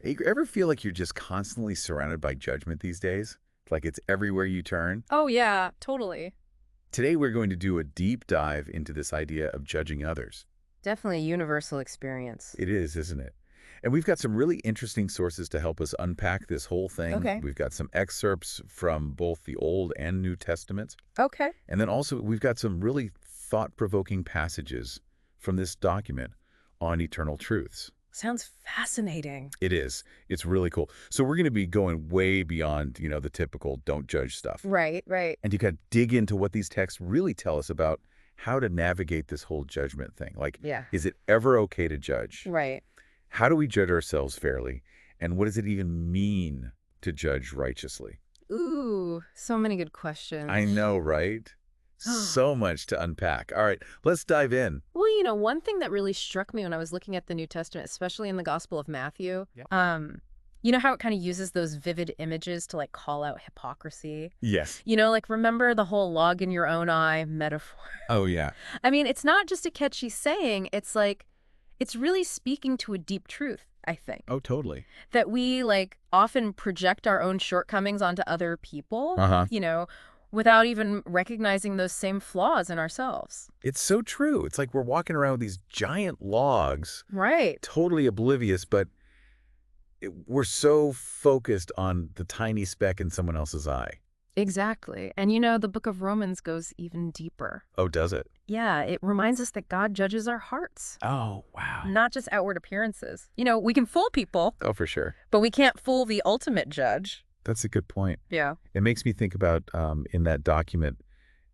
Hey, you ever feel like you're just constantly surrounded by judgment these days? Like it's everywhere you turn? Oh, yeah, totally. Today, we're going to do a deep dive into this idea of judging others. Definitely a universal experience. It is, isn't it? And we've got some really interesting sources to help us unpack this whole thing. Okay. We've got some excerpts from both the Old and New Testaments. Okay. And then also, we've got some really thought-provoking passages from this document on eternal truths. Sounds fascinating. It is. It's really cool. So we're going to be going way beyond, the typical don't judge stuff. Right, right. And you got to dig into what these texts really tell us about how to navigate this whole judgment thing. Like, Yeah. is it ever okay to judge? Right. How do we judge ourselves fairly? And what does it even mean to judge righteously? Ooh, so many good questions. I know, right? So much to unpack. All right, let's dive in. Well, one thing that really struck me when I was looking at the New Testament, especially in the Gospel of Matthew, Yeah. you know how it kind of uses those vivid images to like call out hypocrisy? Yes. Like remember the whole log in your own eye metaphor? Oh, yeah. I mean, it's not just a catchy saying. It's like, it's really speaking to a deep truth, I think. Oh, totally. That we like often project our own shortcomings onto other people, Uh-huh. without even recognizing those same flaws in ourselves. It's so true. It's like we're walking around with these giant logs, Right. totally oblivious, but we're so focused on the tiny speck in someone else's eye. Exactly. And the book of Romans goes even deeper. Oh, does it? Yeah, it reminds us that God judges our hearts, Oh, wow. not just outward appearances. We can fool people, Oh, for sure. but we can't fool the ultimate judge. That's a good point. Yeah. It makes me think about, in that document,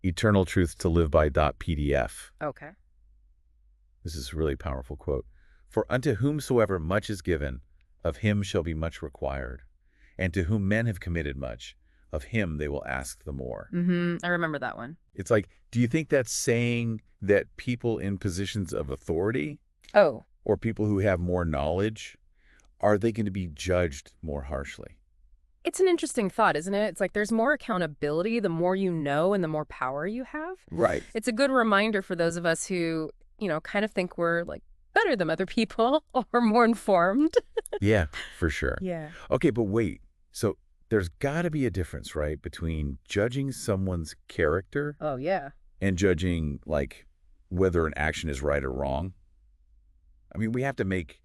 Eternal Truth to Live By .pdf. Okay. This is a really powerful quote. For unto whomsoever much is given, of him shall be much required. And to whom men have committed much, of him they will ask the more. I remember that one. It's like, do you think that's saying that people in positions of authority Oh. or people who have more knowledge, are they going to be judged more harshly? It's an interesting thought, isn't it? It's like there's more accountability the more you know and the more power you have. Right. It's a good reminder for those of us who, kind of think we're like better than other people or more informed. Yeah, for sure. Yeah. Okay, but wait. So there's got to be a difference, right, between judging someone's character Oh, yeah. and judging, like, whether an action is right or wrong. I mean, we have to make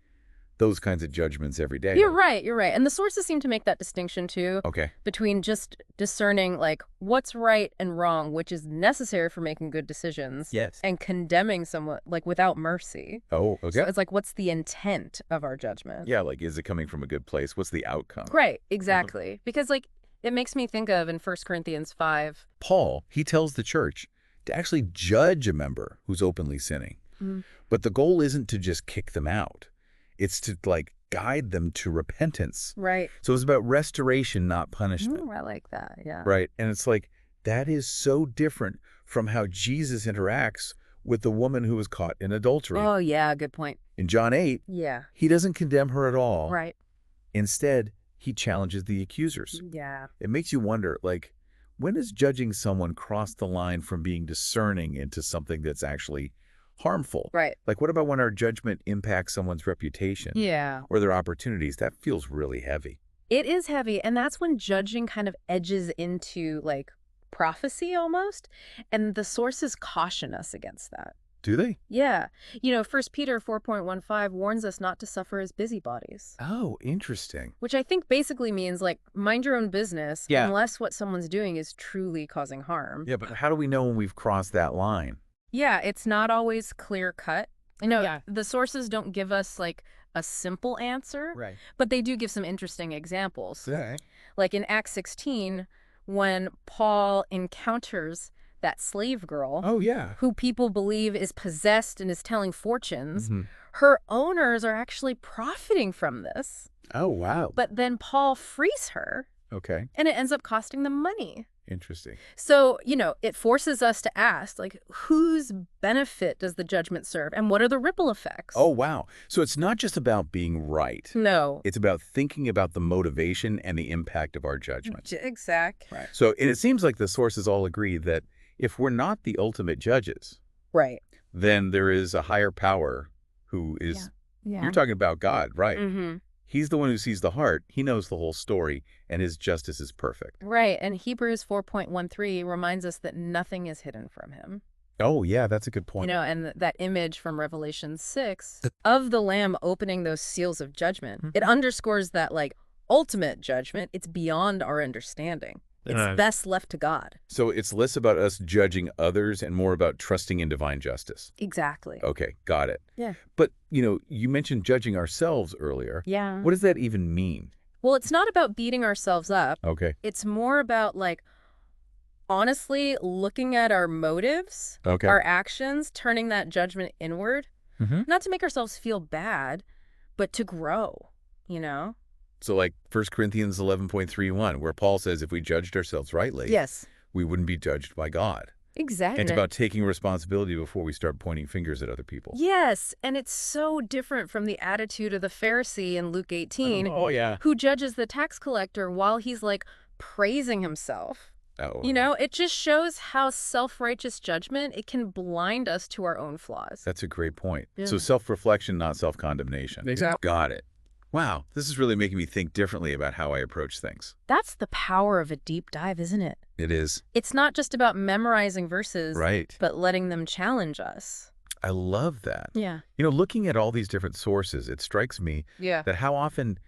those kinds of judgments every day. You're right. You're right. And the sources seem to make that distinction, too, Okay. between just discerning, like, what's right and wrong, which is necessary for making good decisions. Yes. And condemning someone, like, without mercy. Oh, okay. So it's like, what's the intent of our judgment? Yeah, like, is it coming from a good place? What's the outcome? Right. Exactly. Because, like, it makes me think of in 1 Corinthians 5. Paul, he tells the church to actually judge a member who's openly sinning. Mm. But the goal isn't to just kick them out. It's to, like, guide them to repentance. Right. So it's about restoration, not punishment. I like that. Yeah. Right. And it's like, that is so different from how Jesus interacts with the woman who was caught in adultery. Oh, yeah. Good point. In John 8, Yeah. he doesn't condemn her at all. Right. Instead, he challenges the accusers. Yeah. It makes you wonder, like, when does judging someone cross the line from being discerning into something that's actually harmful? Right. Like, what about when our judgment impacts someone's reputation Yeah. or their opportunities? That feels really heavy. It is heavy. And that's when judging kind of edges into like prophecy almost. And the sources caution us against that. Do they? Yeah. 1 Peter 4.15 warns us not to suffer as busybodies. Oh, interesting. Which I think basically means like mind your own business Yeah. unless what someone's doing is truly causing harm. Yeah, but how do we know when we've crossed that line? Yeah, it's not always clear cut. Yeah. The sources don't give us like a simple answer, Right. but they do give some interesting examples. Yeah. Like in Acts 16, when Paul encounters that slave girl Oh, yeah. who people believe is possessed and is telling fortunes, Mhm. her owners are actually profiting from this. Oh, wow. But then Paul frees her, Okay. and it ends up costing them money. Interesting. So, it forces us to ask, like, whose benefit does the judgment serve, and what are the ripple effects? Oh, wow. So it's not just about being right. No. It's about thinking about the motivation and the impact of our judgment. Exact. Right. So and it seems like the sources all agree that if we're not the ultimate judges, Right. then there is a higher power who is, Yeah. you're talking about God, right? Mm-hmm. He's the one who sees the heart. He knows the whole story, and his justice is perfect. Right, and Hebrews 4.13 reminds us that nothing is hidden from him. Oh, yeah, that's a good You point. know, and that image from Revelation 6 of the Lamb opening those seals of judgment, it underscores that, like, ultimate judgment, it's beyond our understanding. It's best left to God. So it's less about us judging others and more about trusting in divine justice. Exactly. Okay, got it. Yeah. But, you mentioned judging ourselves earlier. Yeah. What does that even mean? Well, it's not about beating ourselves up. Okay. It's more about, like, honestly looking at our motives, Okay. our actions, turning that judgment inward, not to make ourselves feel bad, but to grow, you know? So like 1 Corinthians 11.31, where Paul says if we judged ourselves rightly, Yes. we wouldn't be judged by God. Exactly. And it's about taking responsibility before we start pointing fingers at other people. Yes, and it's so different from the attitude of the Pharisee in Luke 18, Oh, yeah. who judges the tax collector while he's, like, praising himself. Oh. You know, it just shows how self-righteous judgment, it can blind us to our own flaws. That's a great point. Yeah. So self-reflection, not self-condemnation. Exactly. Got it. Wow, this is really making me think differently about how I approach things. That's the power of a deep dive, isn't it? It is. It's not just about memorizing verses, Right. but letting them challenge us. I love that. Yeah. Looking at all these different sources, it strikes me Yeah. that how often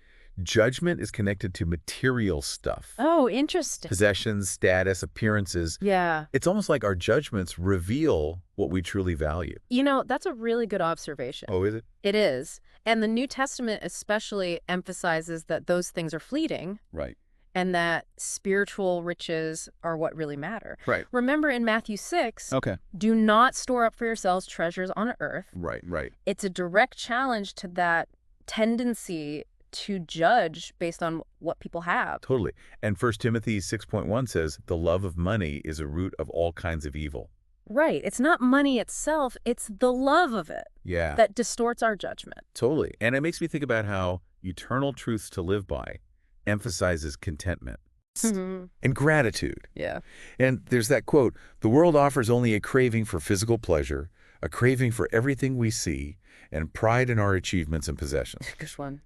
judgment is connected to material stuff. Oh, interesting. Possessions, status, appearances. Yeah. It's almost like our judgments reveal what we truly value. That's a really good observation. Oh, is it? It is. And the New Testament especially emphasizes that those things are fleeting Right. and that spiritual riches are what really matter. Right. Remember in Matthew 6, Okay. do not store up for yourselves treasures on earth. Right. It's a direct challenge to that tendency to judge based on what people have. Totally. And 1 Timothy 6.1 says, the love of money is a root of all kinds of evil. Right. It's not money itself. It's the love of it Yeah. that distorts our judgment. Totally. And it makes me think about how eternal truths to live by emphasizes contentment and gratitude. Yeah. And there's that quote, the world offers only a craving for physical pleasure, a craving for everything we see, and pride in our achievements and possessions. Good one.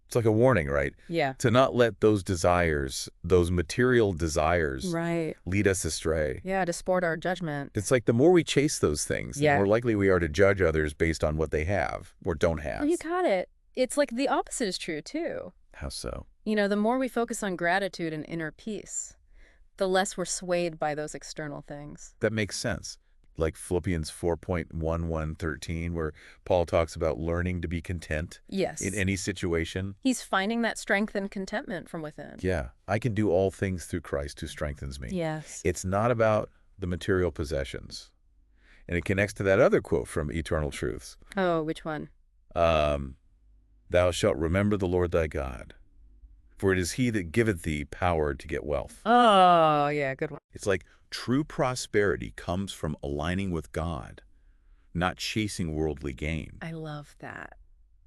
It's like a warning, right? Yeah. To not let those desires, those material desires, Right. lead us astray. Yeah, to sport our judgment. It's like the more we chase those things, Yeah. the more likely we are to judge others based on what they have or don't have. Oh, you got it. It's like the opposite is true, too. How so? The more we focus on gratitude and inner peace, the less we're swayed by those external things. That makes sense. Like Philippians 4.1113, where Paul talks about learning to be content Yes. in any situation. He's finding that strength and contentment from within. Yeah, I can do all things through Christ who strengthens me. Yes. It's not about the material possessions. And it connects to that other quote from Eternal Truths. Oh, which one? Thou shalt remember the Lord thy God, for it is he that giveth thee power to get wealth. Oh, yeah, good one. It's like true prosperity comes from aligning with God, not chasing worldly gain. I love that.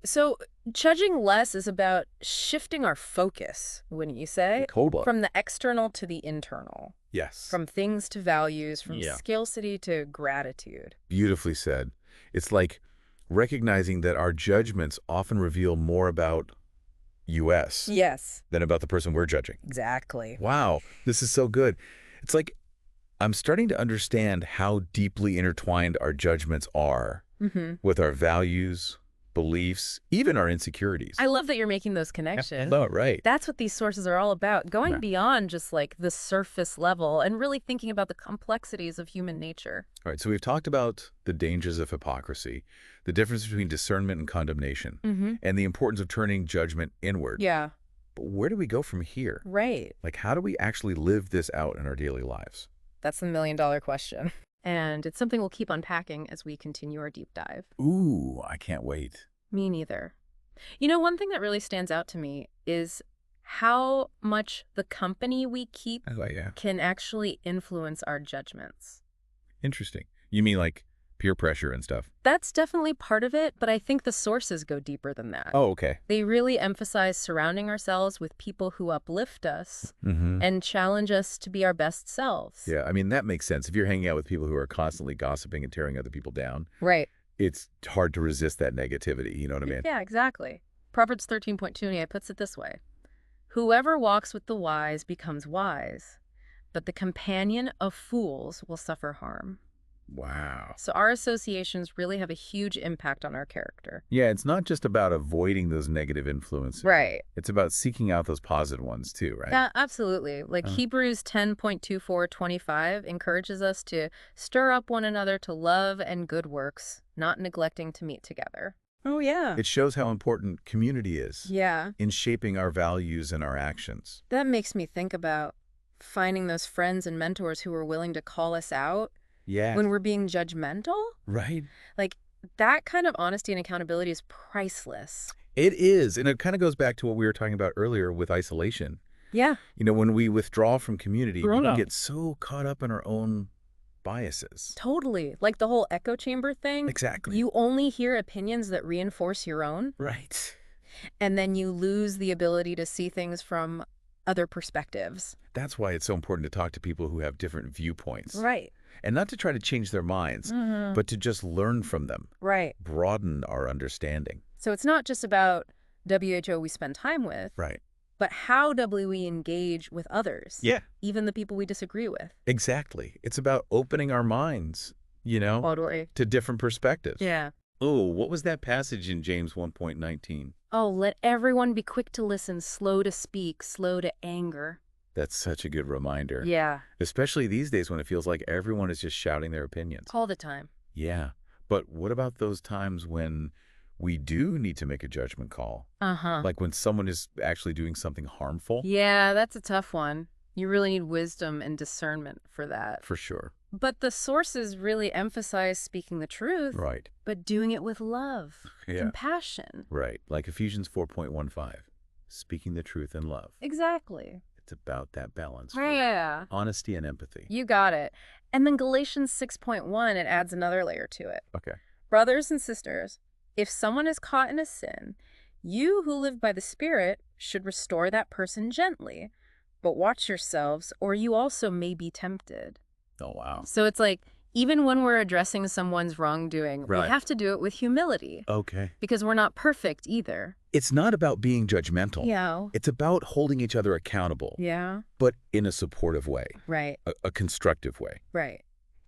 So judging less is about shifting our focus, wouldn't you say? Totally. From the external to the internal. Yes. From things to values, from Yeah. scarcity to gratitude. Beautifully said. It's like recognizing that our judgments often reveal more about us Yes, than about the person we're judging. exactly. Wow, this is so good. It's like I'm starting to understand how deeply intertwined our judgments are with our values, beliefs, even our insecurities. I love that you're making those connections. No, right. That's what these sources are all about, going Yeah. beyond just like the surface level and really thinking about the complexities of human nature. All right, so we've talked about the dangers of hypocrisy, the difference between discernment and condemnation, and the importance of turning judgment inward. Yeah, But where do we go from here? right. Like, how do we actually live this out in our daily lives? That's the million-dollar question. And it's something we'll keep unpacking as we continue our deep dive. Ooh, I can't wait. Me neither. One thing that really stands out to me is how much the company we keep Yeah. can actually influence our judgments. Interesting. You mean like peer pressure and stuff? That's definitely part of it, but I think the sources go deeper than that. Oh, okay. They really emphasize surrounding ourselves with people who uplift us and challenge us to be our best selves. Yeah, I mean, that makes sense. If you're hanging out with people who are constantly gossiping and tearing other people down, Right. it's hard to resist that negativity. You know what I mean? Yeah, exactly. Proverbs 13.2 puts it this way. Whoever walks with the wise becomes wise, but the companion of fools will suffer harm. Wow. So our associations really have a huge impact on our character. Yeah, it's not just about avoiding those negative influences. Right. It's about seeking out those positive ones too, right? Yeah, absolutely. Like Hebrews 10.24-25 encourages us to stir up one another to love and good works, not neglecting to meet together. Oh, yeah. It shows how important community is Yeah. in shaping our values and our actions. That makes me think about finding those friends and mentors who are willing to call us out Yeah. when we're being judgmental. Right. Like, that kind of honesty and accountability is priceless. It is. And it kind of goes back to what we were talking about earlier with isolation. Yeah. You know, when we withdraw from community, we Grown can up. get so caught up in our own biases. Totally. Like the whole echo chamber thing. Exactly. You only hear opinions that reinforce your own, Right. and then you lose the ability to see things from other perspectives. That's why it's so important to talk to people who have different viewpoints. Right. And not to try to change their minds, but to just learn from them. Right. Broaden our understanding. So it's not just about WHO we spend time with, Right. but how do we engage with others? Yeah. Even the people we disagree with. Exactly. It's about opening our minds, you know, Totally. to different perspectives. Yeah. Oh, what was that passage in James 1.19? Oh, let everyone be quick to listen, slow to speak, slow to anger. That's such a good reminder. Yeah. Especially these days when it feels like everyone is just shouting their opinions. All the time. Yeah. But what about those times when we do need to make a judgment call? Uh-huh. Like when someone is actually doing something harmful? Yeah, that's a tough one. You really need wisdom and discernment for that. For sure. But the sources really emphasize speaking the truth, Right. but doing it with love, Yeah. compassion. Right. Like Ephesians 4.15. Speaking the truth in love. Exactly. It's about that balance. Yeah. Honesty and empathy. You got it. And then Galatians 6.1, it adds another layer to it. Okay. Brothers and sisters, if someone is caught in a sin, you who live by the Spirit should restore that person gently. But watch yourselves, or you also may be tempted. Oh, wow. So it's like, even when we're addressing someone's wrongdoing, we Right. have to do it with humility. Okay. Because we're not perfect either. It's not about being judgmental. Yeah. It's about holding each other accountable, Yeah. but in a supportive way, Right. a constructive way. Right.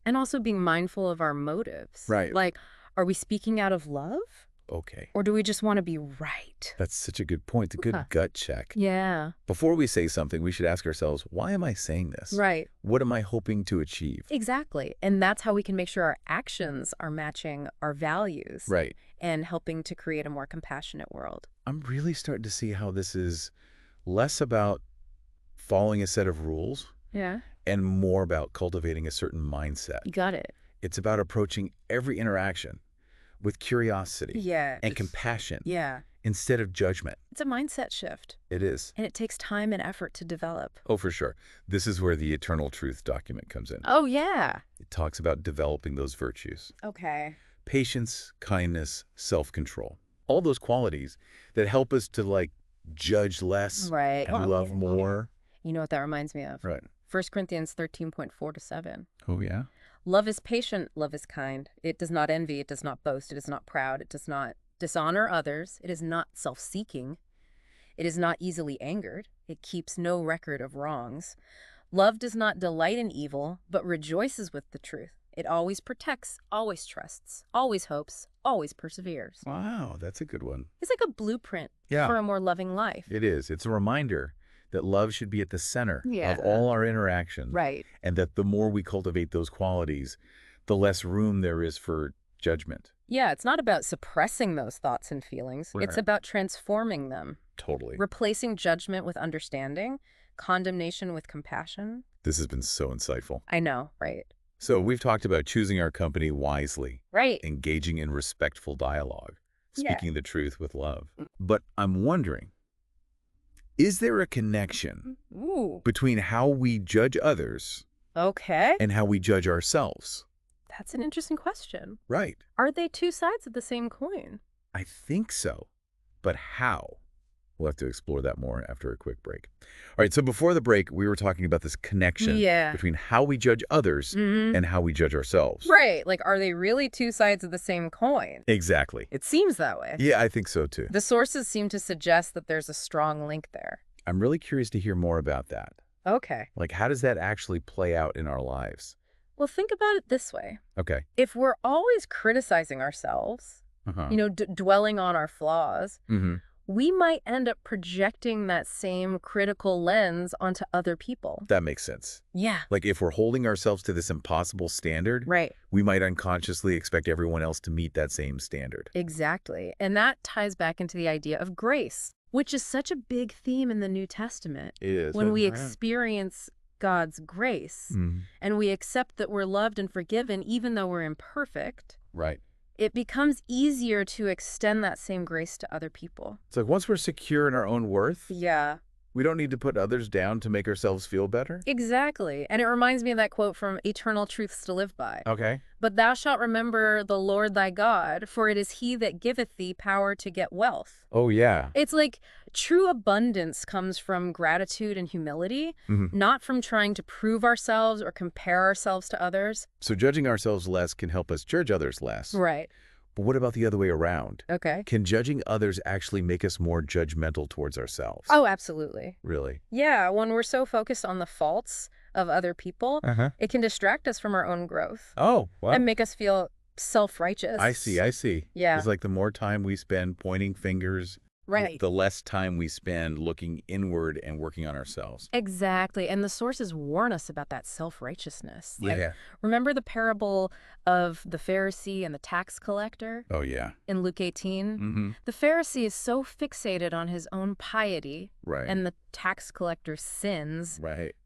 And also being mindful of our motives. Right. Like, are we speaking out of love? Okay. Or do we just want to be right? That's such a good point. A good Huh. gut check. Yeah. Before we say something, we should ask ourselves, why am I saying this? Right. What am I hoping to achieve? Exactly. And that's how we can make sure our actions are matching our values. Right. And helping to create a more compassionate world. I'm really starting to see how this is less about following a set of rules Yeah. and more about cultivating a certain mindset. You got it. It's about approaching every interaction with curiosity Yeah. and compassion Yeah. instead of judgment. It's a mindset shift. It is. And it takes time and effort to develop. Oh, for sure. This is where the Eternal Truth document comes in. Oh, yeah. It talks about developing those virtues. Okay. Patience, kindness, self-control. All those qualities that help us to, like, judge less Right. and love more. You know what that reminds me of? Right. 1 Corinthians 13.4-7. Oh, yeah? Love is patient, love is kind. It does not envy, it does not boast, it is not proud, it does not dishonor others, it is not self-seeking, it is not easily angered, it keeps no record of wrongs. Love does not delight in evil, but rejoices with the truth. It always protects, always trusts, always hopes, always perseveres. Wow, that's a good one. It's like a blueprint Yeah. for a more loving life. It is. It's a reminder that love should be at the center Yeah. of all our interactions. Right. And that the more we cultivate those qualities, the less room there is for judgment. Yeah, it's not about suppressing those thoughts and feelings. It's Right. about transforming them. Totally. Replacing judgment with understanding, condemnation with compassion. This has been so insightful. I know, right? So we've talked about choosing our company wisely, Right. engaging in respectful dialogue, Yeah. speaking the truth with love. But I'm wondering, is there a connection Ooh. between how we judge others Okay. and how we judge ourselves? That's an interesting question. Right. Are they two sides of the same coin? I think so. But how? We'll have to explore that more after a quick break. All right, so before the break, we were talking about this connection between how we judge others and how we judge ourselves. Right. Like, are they really two sides of the same coin? Exactly. It seems that way. Yeah, I think so too. The sources seem to suggest that there's a strong link there. I'm really curious to hear more about that. Okay. Like, how does that actually play out in our lives? Well, think about it this way. Okay. If we're always criticizing ourselves, dwelling on our flaws, we might end up projecting that same critical lens onto other people. That makes sense. Yeah. Like, if we're holding ourselves to this impossible standard, we might unconsciously expect everyone else to meet that same standard. Exactly. And that ties back into the idea of grace, which is such a big theme in the New Testament. It is. When we experience God's grace and we accept that we're loved and forgiven even though we're imperfect. Right. It becomes easier to extend that same grace to other people. It's like once we're secure in our own worth, we don't need to put others down to make ourselves feel better. Exactly. And it reminds me of that quote from Eternal Truths to Live By. Okay. But thou shalt remember the Lord thy God, for it is he that giveth thee power to get wealth. Oh, yeah. It's like true abundance comes from gratitude and humility, not from trying to prove ourselves or compare ourselves to others. So judging ourselves less can help us judge others less. Right. But what about the other way around? Okay. Can judging others actually make us more judgmental towards ourselves? Oh, absolutely. Really? Yeah, when we're so focused on the faults of other people, it can distract us from our own growth. Oh, wow. And make us feel self-righteous. I see. Yeah. It's like the more time we spend pointing fingers, the less time we spend looking inward and working on ourselves. Exactly. And the sources warn us about that self-righteousness. Yeah. Remember the parable of the Pharisee and the tax collector? Oh, yeah. In Luke 18? The Pharisee is so fixated on his own piety and the tax collector's sins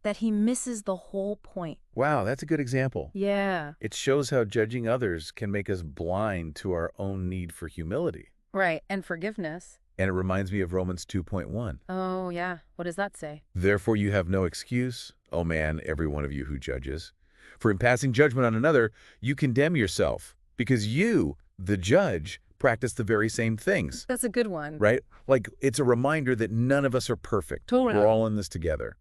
that he misses the whole point. Wow, that's a good example. Yeah. It shows how judging others can make us blind to our own need for humility. Right, and forgiveness. And it reminds me of Romans 2.1. Oh, yeah. What does that say? Therefore you have no excuse, O man, every one of you who judges. For in passing judgment on another, you condemn yourself, because you, the judge, practice the very same things. That's a good one. Right? Like, it's a reminder that none of us are perfect. Totally. We're all in this together.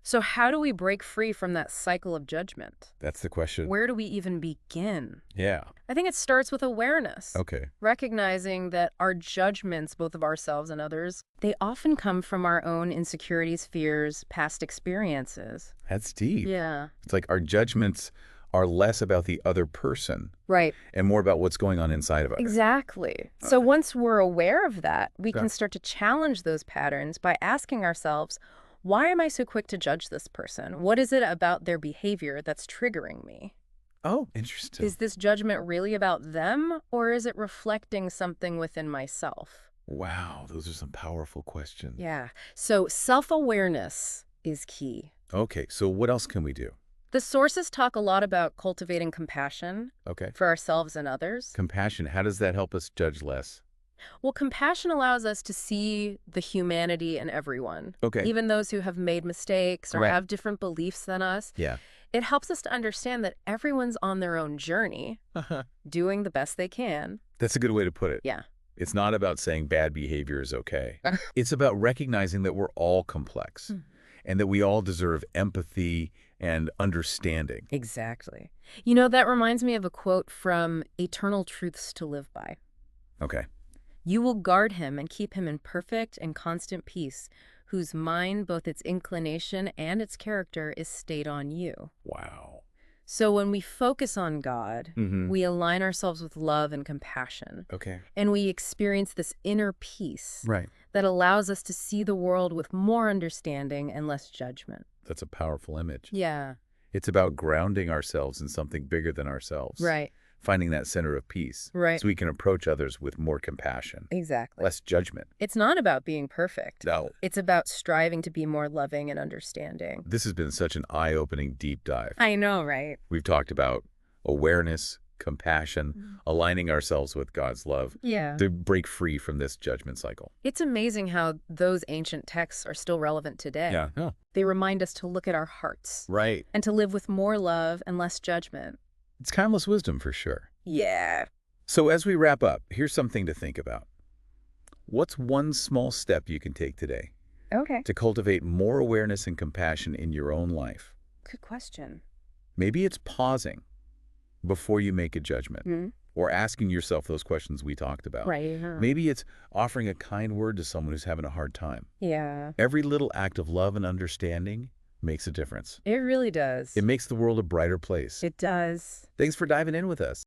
So how do we break free from that cycle of judgment? That's the question. Where do we even begin? Yeah. I think it starts with awareness. Okay. Recognizing that our judgments, both of ourselves and others, they often come from our own insecurities, fears, past experiences. That's deep. Yeah. It's like our judgments are less about the other person. Right. And more about what's going on inside of us. Exactly. So once we're aware of that, we can start to challenge those patterns by asking ourselves, why am I so quick to judge this person? What is it about their behavior that's triggering me? Oh, interesting. Is this judgment really about them, or is it reflecting something within myself? Wow, those are some powerful questions. Yeah. So self-awareness is key. Okay, so what else can we do? The sources talk a lot about cultivating compassion for ourselves and others. Compassion, how does that help us judge less? Well, compassion allows us to see the humanity in everyone. Even those who have made mistakes or have different beliefs than us. Yeah. It helps us to understand that everyone's on their own journey, doing the best they can. That's a good way to put it. Yeah. It's not about saying bad behavior is okay. It's about recognizing that we're all complex and that we all deserve empathy and understanding. Exactly. You know, that reminds me of a quote from Eternal Truths to Live By. Okay. You will guard him and keep him in perfect and constant peace, whose mind, both its inclination and its character, is stayed on you. Wow. So when we focus on God, we align ourselves with love and compassion. And we experience this inner peace that allows us to see the world with more understanding and less judgment. That's a powerful image. Yeah. It's about grounding ourselves in something bigger than ourselves. Right. Finding that center of peace. Right. So we can approach others with more compassion. Exactly. Less judgment. It's not about being perfect. No. It's about striving to be more loving and understanding. This has been such an eye-opening deep dive. I know, right? We've talked about awareness, compassion, aligning ourselves with God's love to break free from this judgment cycle. It's amazing how those ancient texts are still relevant today. Yeah. They remind us to look at our hearts. Right. And to live with more love and less judgment. It's timeless wisdom for sure. Yeah. So as we wrap up, here's something to think about. What's one small step you can take today Okay. to cultivate more awareness and compassion in your own life? Good question. Maybe it's pausing before you make a judgment, or asking yourself those questions we talked about. Right. Maybe it's offering a kind word to someone who's having a hard time. Yeah. Every little act of love and understanding makes a difference. It really does. It makes the world a brighter place. It does. Thanks for diving in with us.